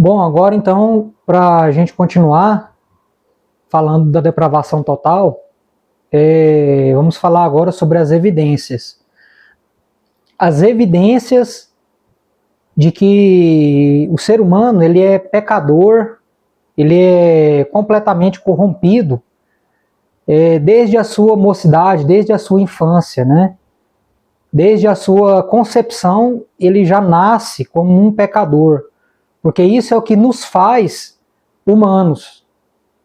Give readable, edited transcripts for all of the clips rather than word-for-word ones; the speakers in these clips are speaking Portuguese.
Bom, agora então, para a gente continuar falando da depravação total, vamos falar agora sobre as evidências. As evidências de que o ser humano ele é pecador, ele é completamente corrompido desde a sua mocidade, desde a sua infância, né? Desde a sua concepção, ele já nasce como um pecador, porque isso é o que nos faz humanos.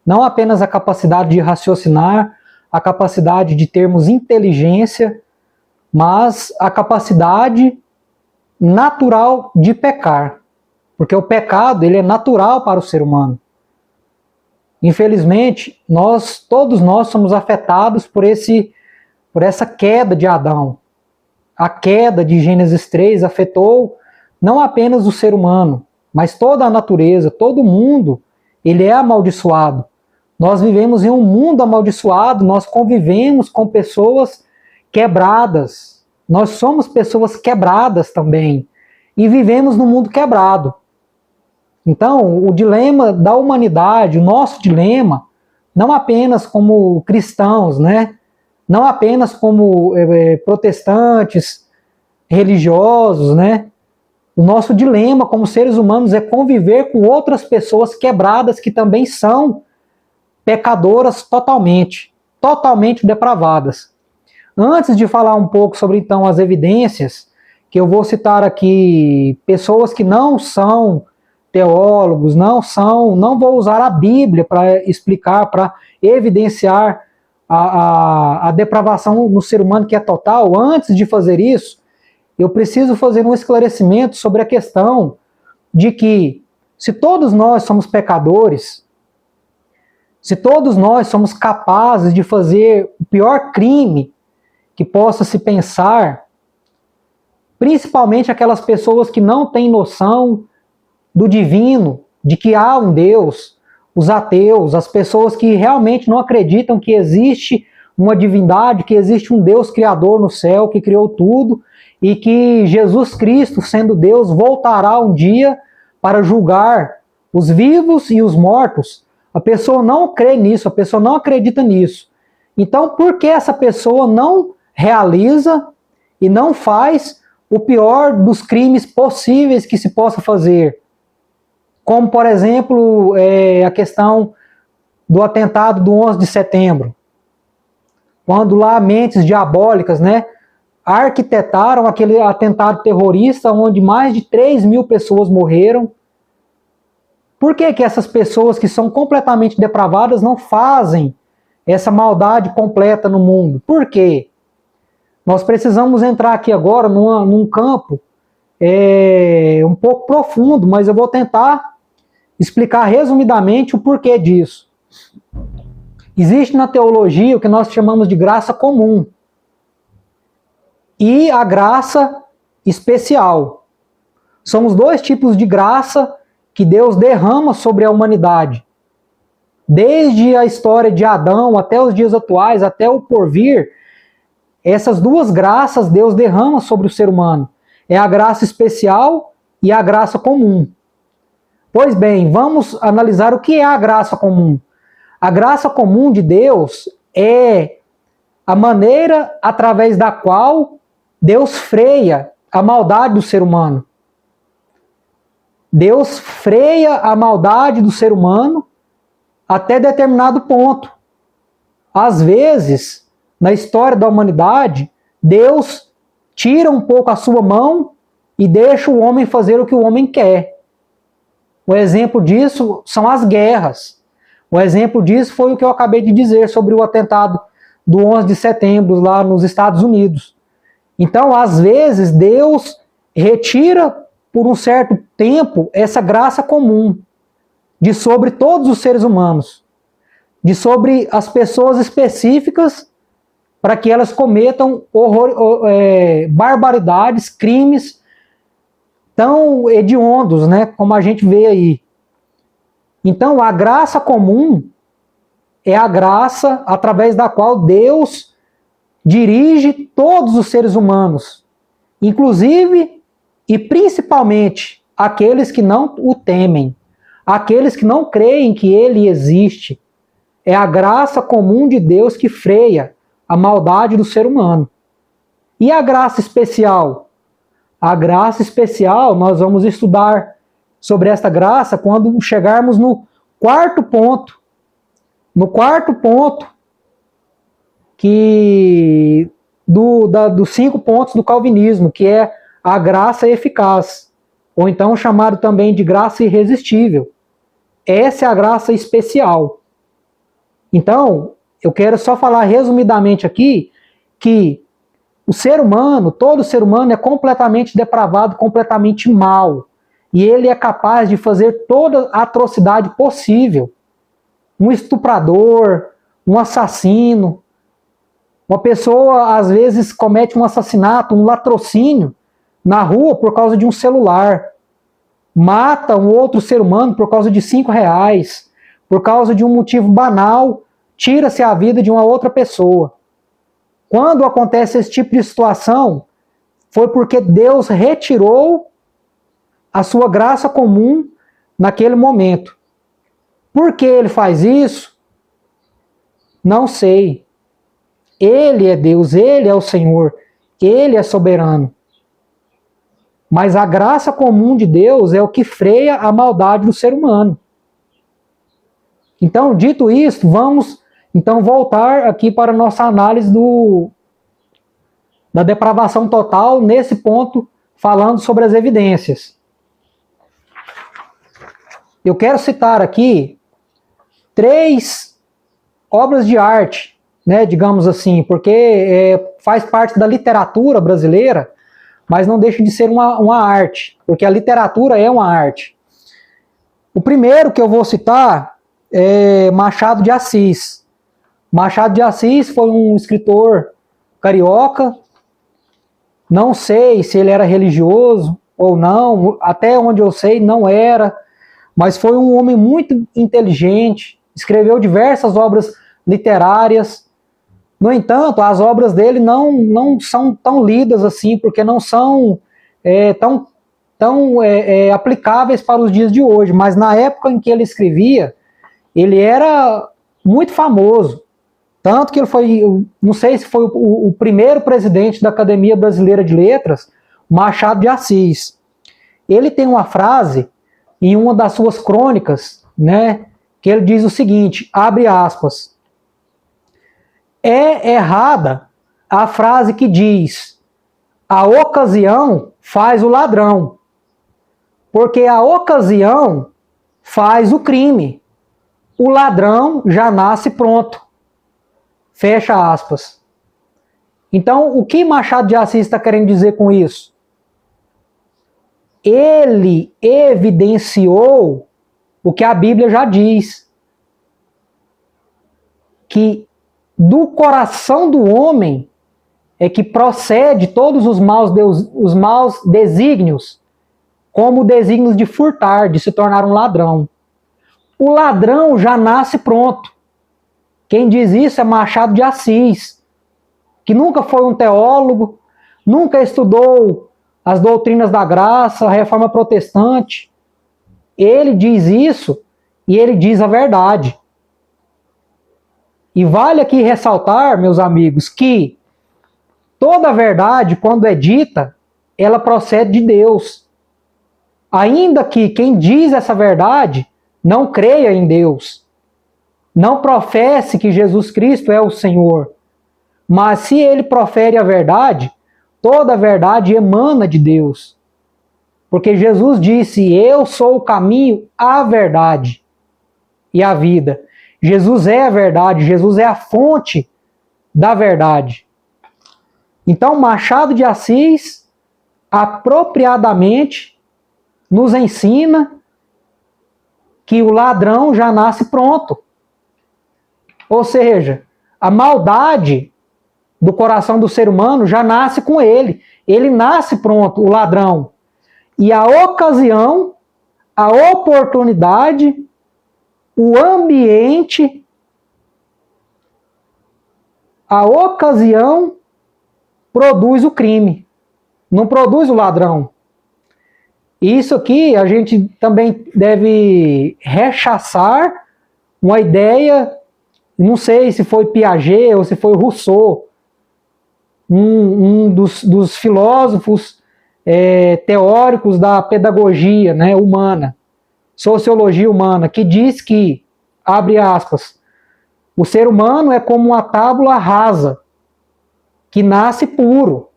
Não apenas a capacidade de raciocinar, a capacidade de termos inteligência, mas a capacidade natural de pecar. Porque o pecado ele é natural para o ser humano. Infelizmente, todos nós somos afetados por essa queda de Adão. A queda de Gênesis 3 afetou não apenas o ser humano, mas toda a natureza, todo mundo, ele é amaldiçoado. Nós vivemos em um mundo amaldiçoado, nós convivemos com pessoas quebradas. Nós somos pessoas quebradas também. E vivemos num mundo quebrado. Então, o dilema da humanidade, o nosso dilema, não apenas como cristãos, né? Não apenas como protestantes, religiosos, né? O nosso dilema como seres humanos é conviver com outras pessoas quebradas que também são pecadoras totalmente depravadas. Antes de falar um pouco sobre então as evidências, que eu vou citar aqui pessoas que não são teólogos, não vou usar a Bíblia para explicar, para evidenciar a depravação no ser humano que é total. Antes de fazer isso, eu preciso fazer um esclarecimento sobre a questão de que se todos nós somos pecadores, se todos nós somos capazes de fazer o pior crime que possa se pensar, principalmente aquelas pessoas que não têm noção do divino, de que há um Deus, os ateus, as pessoas que realmente não acreditam que existe uma divindade, que existe um Deus criador no céu, que criou tudo, e que Jesus Cristo, sendo Deus, voltará um dia para julgar os vivos e os mortos. A pessoa não crê nisso, a pessoa não acredita nisso. Então, por que essa pessoa não realiza e não faz o pior dos crimes possíveis que se possa fazer? Como, por exemplo, a questão do atentado do 11 de setembro. Quando lá mentes diabólicas, né, arquitetaram aquele atentado terrorista onde mais de 3.000 pessoas morreram. Por que essas pessoas que são completamente depravadas não fazem essa maldade completa no mundo? Por quê? Nós precisamos entrar aqui agora num campo um pouco profundo, mas eu vou tentar explicar resumidamente o porquê disso. Existe na teologia o que nós chamamos de graça comum e a graça especial. São os dois tipos de graça que Deus derrama sobre a humanidade. Desde a história de Adão até os dias atuais, até o porvir, essas duas graças Deus derrama sobre o ser humano. É a graça especial e a graça comum. Pois bem, vamos analisar o que é a graça comum. A graça comum de Deus é a maneira através da qual Deus freia a maldade do ser humano. Deus freia a maldade do ser humano até determinado ponto. Às vezes, na história da humanidade, Deus tira um pouco a sua mão e deixa o homem fazer o que o homem quer. O exemplo disso são as guerras. O exemplo disso foi o que eu acabei de dizer sobre o atentado do 11 de setembro lá nos Estados Unidos. Então, às vezes, Deus retira por um certo tempo essa graça comum de sobre todos os seres humanos, de sobre as pessoas específicas para que elas cometam barbaridades, crimes tão hediondos, né, como a gente vê aí. Então, a graça comum é a graça através da qual Deus dirige todos os seres humanos, inclusive e principalmente aqueles que não o temem, aqueles que não creem que ele existe. É a graça comum de Deus que freia a maldade do ser humano. E a graça especial? A graça especial, nós vamos estudar sobre esta graça quando chegarmos no quarto ponto. No quarto ponto dos 5 pontos do calvinismo, que é a graça eficaz, ou então chamado também de graça irresistível. Essa é a graça especial. Então, eu quero só falar resumidamente aqui que o ser humano, todo ser humano é completamente depravado, completamente mau. E ele é capaz de fazer toda a atrocidade possível. Um estuprador, um assassino, uma pessoa às vezes comete um assassinato, um latrocínio na rua por causa de um celular. Mata um outro ser humano por causa de R$5, por causa de um motivo banal, tira-se a vida de uma outra pessoa. Quando acontece esse tipo de situação, foi porque Deus retirou a sua graça comum naquele momento. Por que ele faz isso? Não sei. Ele é Deus, ele é o Senhor, ele é soberano. Mas a graça comum de Deus é o que freia a maldade do ser humano. Então, dito isso, vamos então voltar aqui para a nossa análise da depravação total, nesse ponto, falando sobre as evidências. Eu quero citar aqui 3 obras de arte, né, digamos assim, porque faz parte da literatura brasileira, mas não deixa de ser uma arte, porque a literatura é uma arte. O primeiro que eu vou citar é Machado de Assis. Machado de Assis foi um escritor carioca, não sei se ele era religioso ou não, até onde eu sei não era, mas foi um homem muito inteligente, escreveu diversas obras literárias. No entanto, as obras dele não são tão lidas assim, porque não são tão aplicáveis para os dias de hoje. Mas na época em que ele escrevia, ele era muito famoso. Tanto que ele foi, não sei se foi o primeiro presidente da Academia Brasileira de Letras, Machado de Assis. Ele tem uma frase em uma das suas crônicas, né, que ele diz o seguinte, abre aspas, é errada a frase que diz, a ocasião faz o ladrão, porque a ocasião faz o crime, o ladrão já nasce pronto. Fecha aspas. Então, o que Machado de Assis está querendo dizer com isso? Ele evidenciou o que a Bíblia já diz, que do coração do homem é que procede todos os maus desígnios, como desígnios de furtar, de se tornar um ladrão. O ladrão já nasce pronto. Quem diz isso é Machado de Assis, que nunca foi um teólogo, nunca estudou as doutrinas da graça, a reforma protestante. Ele diz isso e ele diz a verdade. E vale aqui ressaltar, meus amigos, que toda a verdade, quando é dita, ela procede de Deus. Ainda que quem diz essa verdade não creia em Deus, não professe que Jesus Cristo é o Senhor, mas se ele profere a verdade, toda a verdade emana de Deus. Porque Jesus disse, eu sou o caminho, a verdade e a vida. Jesus é a verdade, Jesus é a fonte da verdade. Então, Machado de Assis, apropriadamente, nos ensina que o ladrão já nasce pronto. Ou seja, a maldade do coração do ser humano já nasce com ele. Ele nasce pronto, o ladrão. E a ocasião, a oportunidade, o ambiente, a ocasião produz o crime, não produz o ladrão. E isso aqui a gente também deve rechaçar uma ideia, não sei se foi Piaget ou se foi Rousseau, um dos filósofos teóricos da pedagogia, né, humana, sociologia humana, que diz que, abre aspas, o ser humano é como uma tábua rasa, que nasce puro.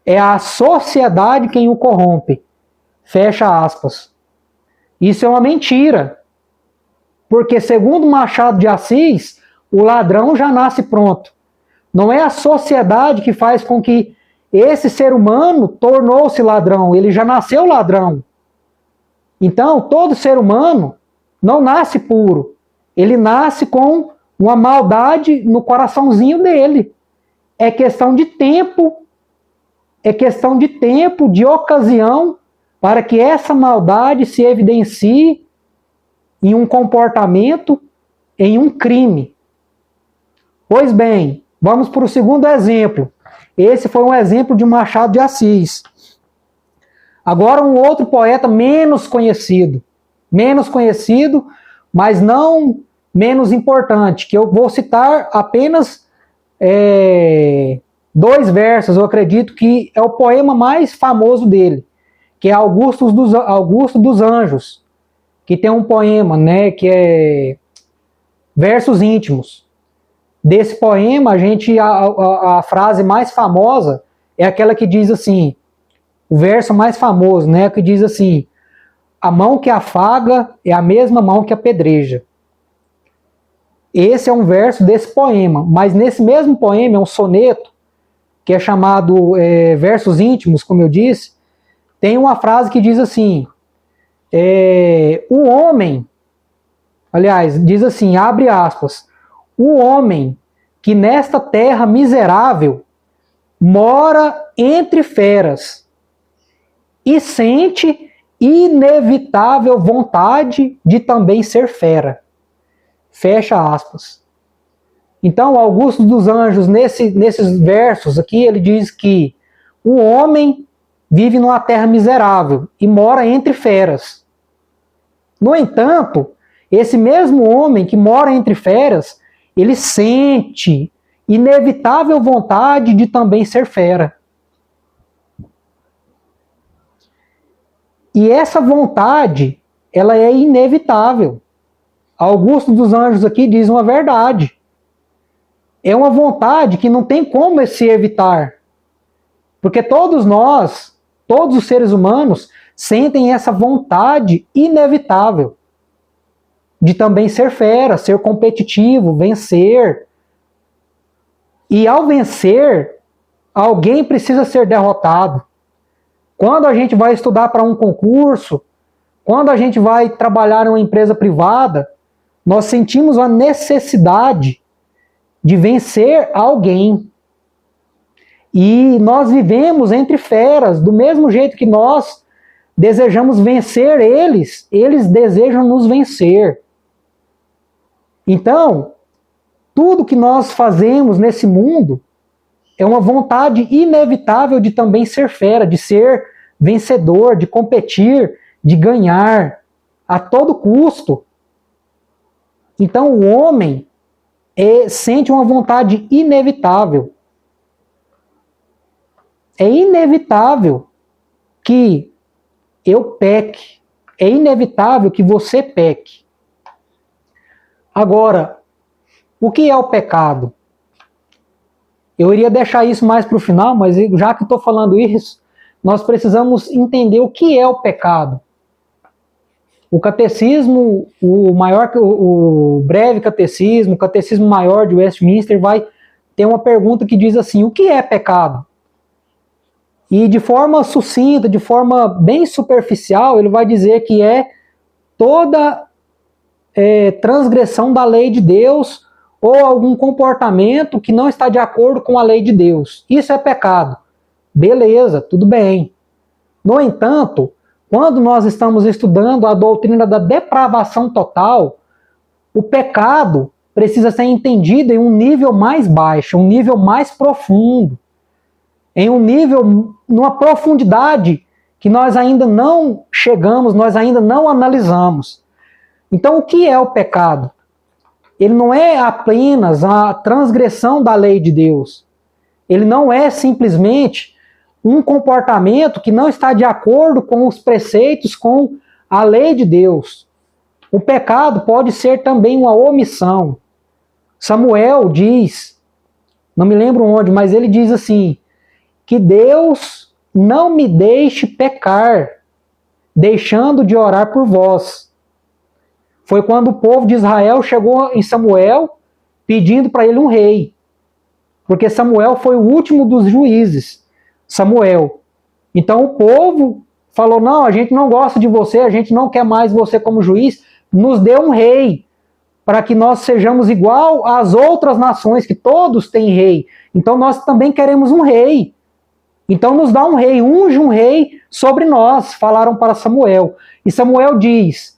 É a sociedade quem o corrompe. Fecha aspas. Isso é uma mentira. Porque, segundo Machado de Assis, o ladrão já nasce pronto. Não é a sociedade que faz com que esse ser humano tornou-se ladrão. Ele já nasceu ladrão. Então, todo ser humano não nasce puro. Ele nasce com uma maldade no coraçãozinho dele. É questão de tempo, de ocasião, para que essa maldade se evidencie em um comportamento, em um crime. Pois bem, vamos para o segundo exemplo. Esse foi um exemplo de Machado de Assis. Agora um outro poeta menos conhecido, mas não menos importante, que eu vou citar apenas 2 versos, eu acredito que é o poema mais famoso dele, que é Augusto dos Anjos, que tem um poema, né, que é Versos Íntimos. Desse poema, a frase mais famosa é aquela que diz assim, o verso mais famoso, né, que diz assim, a mão que afaga é a mesma mão que apedreja. Esse é um verso desse poema, mas nesse mesmo poema é um soneto, que é chamado Versos Íntimos, como eu disse, tem uma frase que diz assim, o homem, aliás, diz assim, abre aspas, o homem que nesta terra miserável mora entre feras e sente inevitável vontade de também ser fera. Fecha aspas. Então, Augusto dos Anjos, nesses versos aqui, ele diz que o homem vive numa terra miserável e mora entre feras. No entanto, esse mesmo homem que mora entre feras, ele sente inevitável vontade de também ser fera. E essa vontade, ela é inevitável. Augusto dos Anjos aqui diz uma verdade. É uma vontade que não tem como se evitar. Porque todos nós, todos os seres humanos, sentem essa vontade inevitável de também ser fera, ser competitivo, vencer. E ao vencer, alguém precisa ser derrotado. Quando a gente vai estudar para um concurso, quando a gente vai trabalhar em uma empresa privada, nós sentimos a necessidade de vencer alguém. E nós vivemos entre feras, do mesmo jeito que nós desejamos vencer eles desejam nos vencer. Então, tudo que nós fazemos nesse mundo é uma vontade inevitável de também ser fera, de ser vencedor, de competir, de ganhar a todo custo. Então o homem sente uma vontade inevitável. É inevitável que eu peque. É inevitável que você peque. Agora, o que é o pecado? Eu iria deixar isso mais para o final, mas já que estou falando isso, nós precisamos entender o que é o pecado. O catecismo, o breve catecismo, o catecismo maior de Westminster vai ter uma pergunta que diz assim, o que é pecado? E de forma sucinta, de forma bem superficial, ele vai dizer que é toda transgressão da lei de Deus ou algum comportamento que não está de acordo com a lei de Deus. Isso é pecado. Beleza, tudo bem. No entanto, quando nós estamos estudando a doutrina da depravação total, o pecado precisa ser entendido em um nível mais baixo, um nível mais profundo, em um nível, numa profundidade que nós ainda não chegamos, nós ainda não analisamos. Então, o que é o pecado? Ele não é apenas a transgressão da lei de Deus. Ele não é simplesmente um comportamento que não está de acordo com os preceitos, com a lei de Deus. O pecado pode ser também uma omissão. Samuel diz, não me lembro onde, mas ele diz assim, que Deus não me deixe pecar, deixando de orar por vós. Foi quando o povo de Israel chegou em Samuel pedindo para ele um rei. Porque Samuel foi o último dos juízes, Samuel. Então o povo falou, não, a gente não gosta de você, a gente não quer mais você como juiz, nos dê um rei, para que nós sejamos igual às outras nações, que todos têm rei. Então nós também queremos um rei. Então nos dá um rei, unge um rei sobre nós, falaram para Samuel. E Samuel diz,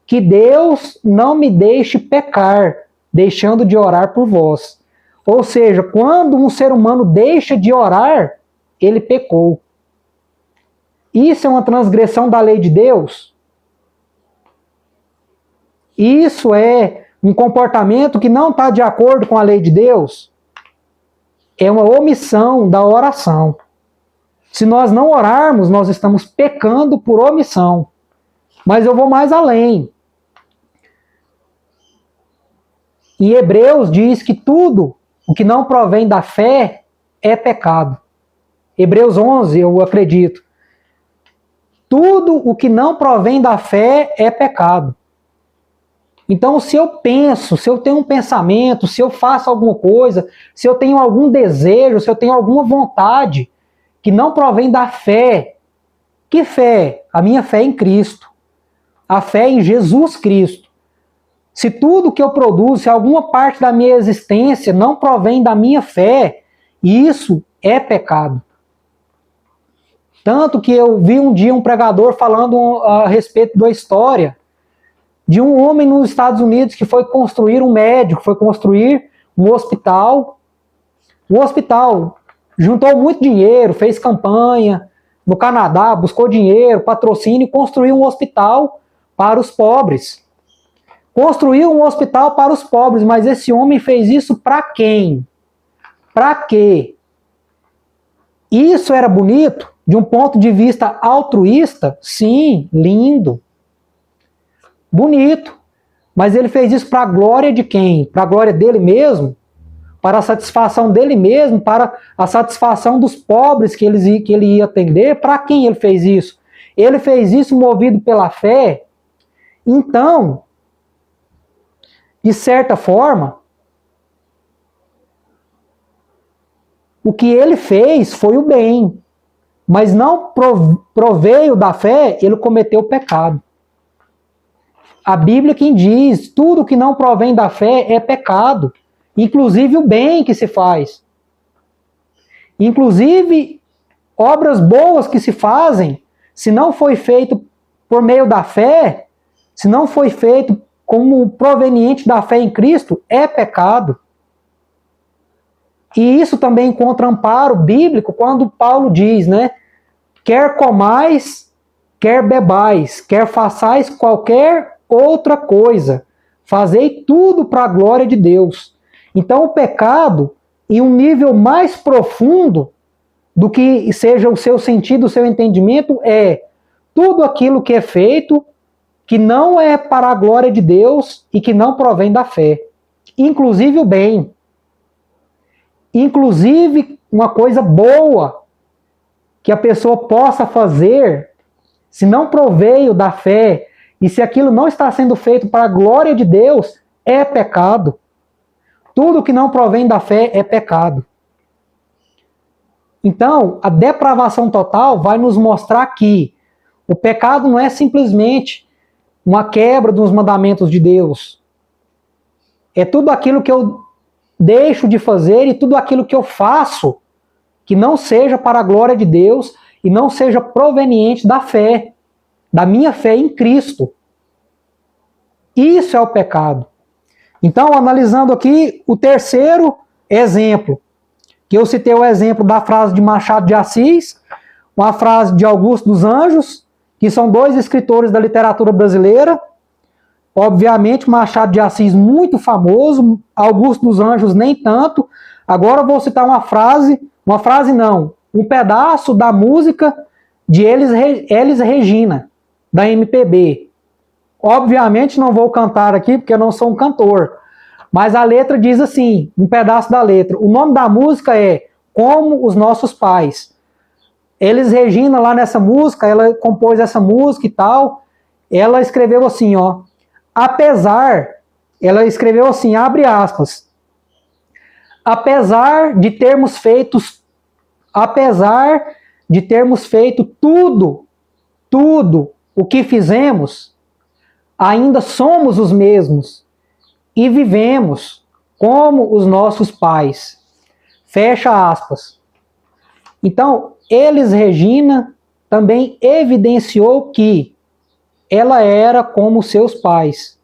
que Deus não me deixe pecar, deixando de orar por vós. Ou seja, quando um ser humano deixa de orar, ele pecou. Isso é uma transgressão da lei de Deus? Isso é um comportamento que não está de acordo com a lei de Deus? É uma omissão da oração. Se nós não orarmos, nós estamos pecando por omissão. Mas eu vou mais além. Em Hebreus diz que tudo o que não provém da fé é pecado. Hebreus 11, eu acredito. Tudo o que não provém da fé é pecado. Então, se eu penso, se eu tenho um pensamento, se eu faço alguma coisa, se eu tenho algum desejo, se eu tenho alguma vontade que não provém da fé, que fé? A minha fé em Cristo. A fé em Jesus Cristo. Se tudo que eu produzo, se alguma parte da minha existência não provém da minha fé, isso é pecado. Tanto que eu vi um dia um pregador falando a respeito da história de um homem nos Estados Unidos que foi construir um médico, foi construir um hospital. O hospital juntou muito dinheiro, fez campanha no Canadá, buscou dinheiro, patrocínio e construiu um hospital para os pobres. Construiu um hospital para os pobres, mas esse homem fez isso para quem? Para quê? Isso era bonito? De um ponto de vista altruísta? Sim, lindo. Bonito. Mas ele fez isso para a glória de quem? Para a glória dele mesmo? Para a satisfação dele mesmo? Para a satisfação dos pobres que ele ia atender? Para quem ele fez isso? Ele fez isso movido pela fé? Então, de certa forma, o que ele fez foi o bem, mas não proveio da fé, ele cometeu o pecado. A Bíblia quem diz, tudo que não provém da fé é pecado, inclusive o bem que se faz. Inclusive, obras boas que se fazem, se não foi feito por meio da fé, se não foi feito como proveniente da fé em Cristo, é pecado. E isso também encontra amparo bíblico quando Paulo diz, né? Quer comais, quer bebais, quer façais qualquer outra coisa, fazei tudo para a glória de Deus. Então o pecado, em um nível mais profundo do que seja o seu sentido, o seu entendimento, é tudo aquilo que é feito que não é para a glória de Deus e que não provém da fé. Inclusive o bem. Inclusive uma coisa boa que a pessoa possa fazer, se não proveio da fé e se aquilo não está sendo feito para a glória de Deus, é pecado. Tudo que não provém da fé é pecado. Então, a depravação total vai nos mostrar que o pecado não é simplesmente uma quebra dos mandamentos de Deus. É tudo aquilo que eu deixo de fazer e tudo aquilo que eu faço que não seja para a glória de Deus e não seja proveniente da fé, da minha fé em Cristo. Isso é o pecado. Então, analisando aqui o terceiro exemplo, que eu citei o exemplo da frase de Machado de Assis, uma frase de Augusto dos Anjos, que são dois escritores da literatura brasileira. Obviamente, Machado de Assis muito famoso, Augusto dos Anjos nem tanto. Agora eu vou citar um pedaço da música de Elis Regina, da MPB. Obviamente não vou cantar aqui porque eu não sou um cantor, mas a letra diz assim, um pedaço da letra. O nome da música é Como os Nossos Pais. Elis Regina, lá nessa música, ela compôs essa música e tal, ela escreveu assim, ó, ela escreveu assim, abre aspas, apesar de termos feito tudo o que fizemos, ainda somos os mesmos e vivemos como os nossos pais. Fecha aspas. Então, Elis Regina também evidenciou que ela era como seus pais.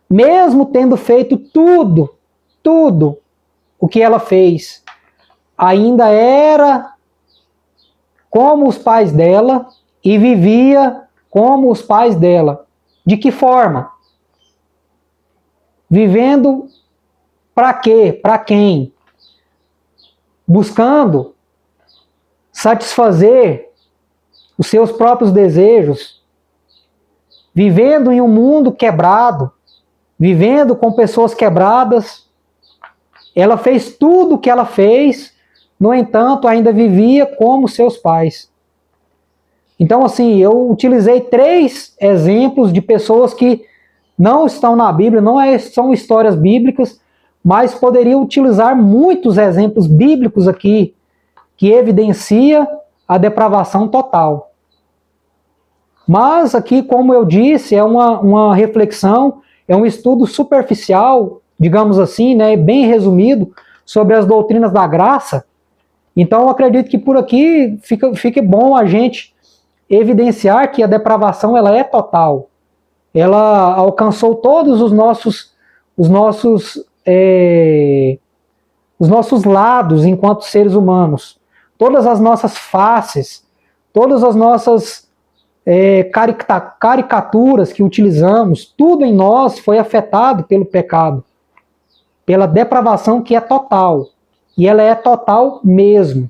Mesmo tendo feito tudo o que ela fez, ainda era como os pais dela e vivia como os pais dela. De que forma? Vivendo para quê? Para quem? Buscando satisfazer os seus próprios desejos, vivendo em um mundo quebrado, vivendo com pessoas quebradas. Ela fez tudo o que ela fez, no entanto, ainda vivia como seus pais. Então, assim, eu utilizei 3 exemplos de pessoas que não estão na Bíblia, são histórias bíblicas, mas poderia utilizar muitos exemplos bíblicos aqui, que evidencia a depravação total. Mas aqui, como eu disse, é uma reflexão, é um estudo superficial, digamos assim, né, bem resumido, sobre as doutrinas da graça. Então eu acredito que por aqui fique bom a gente evidenciar que a depravação ela é total. Ela alcançou todos os nossos lados enquanto seres humanos. Todas as nossas faces, todas as nossas caricaturas que utilizamos, tudo em nós foi afetado pelo pecado, pela depravação que é total. E ela é total mesmo.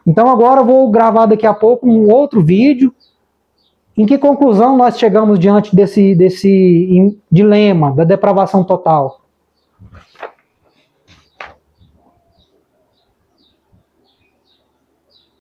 Então agora eu vou gravar daqui a pouco um outro vídeo. Em que conclusão nós chegamos diante desse dilema da depravação total?